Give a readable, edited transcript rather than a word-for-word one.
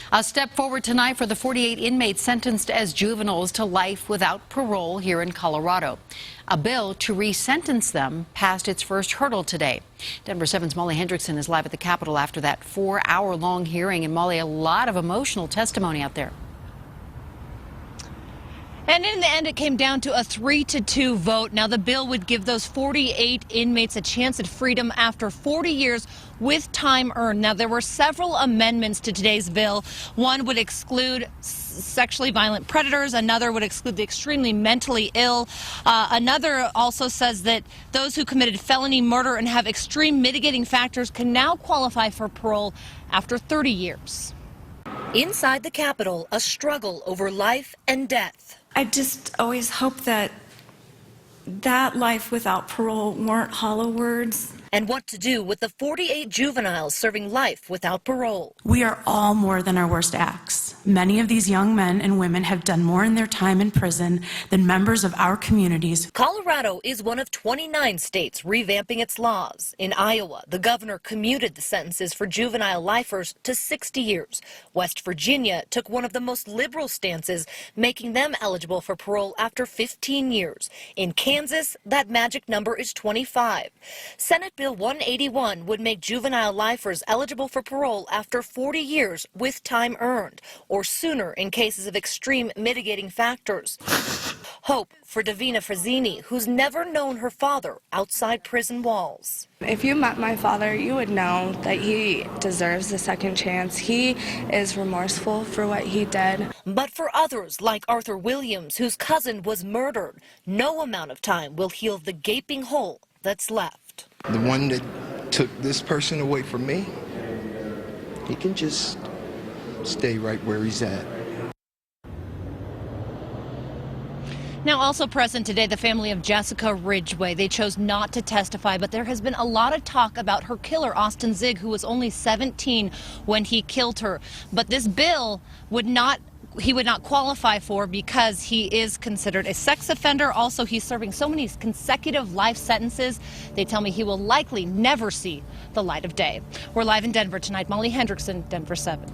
A step forward tonight for the 48 inmates sentenced as juveniles to life without parole here in Colorado. A bill to re-sentence them passed its first hurdle today. Denver 7's Molly Hendrickson is live at the Capitol after that 4-hour-long hearing. And Molly, a lot of emotional testimony out there. And in the end, it came down to a 3-2 vote. Now, the bill would give those 48 inmates a chance at freedom after 40 years with time earned. Now, there were several amendments to today's bill. One would exclude sexually violent predators. Another would exclude the extremely mentally ill. Another also says that those who committed felony murder and have extreme mitigating factors can now qualify for parole after 30 years. Inside the Capitol, a struggle over life and death. I just always hope that life without parole weren't hollow words. And what to do with the 48 juveniles serving life without parole. We are all more than our worst acts. Many of these young men and women have done more in their time in prison than members of our communities. Colorado is one of 29 states revamping its laws. In Iowa, the governor commuted the sentences for juvenile lifers to 60 years. West Virginia took one of the most liberal stances, making them eligible for parole after 15 years. In Kansas, that magic number is 25. Senate Bill 181 would make juvenile lifers eligible for parole after 40 years with time earned, or sooner in cases of extreme mitigating factors. Hope for Davina Frazzini, who's never known her father outside prison walls. If you met my father, you would know that he deserves a second chance. He is remorseful for what he did. But for others, like Arthur Williams, whose cousin was murdered, no amount of time will heal the gaping hole that's left. The one that took this person away from me, he can just stay right where he's at. Now, also present today, the family of Jessica Ridgway. They chose not to testify, but there has been a lot of talk about her killer, Austin Zig, who was only 17 when he killed her. But this bill he would not qualify for because he is considered a sex offender. Also, he's serving so many consecutive life sentences. They tell me he will likely never see the light of day. We're live in Denver tonight. Molly Hendrickson, Denver 7.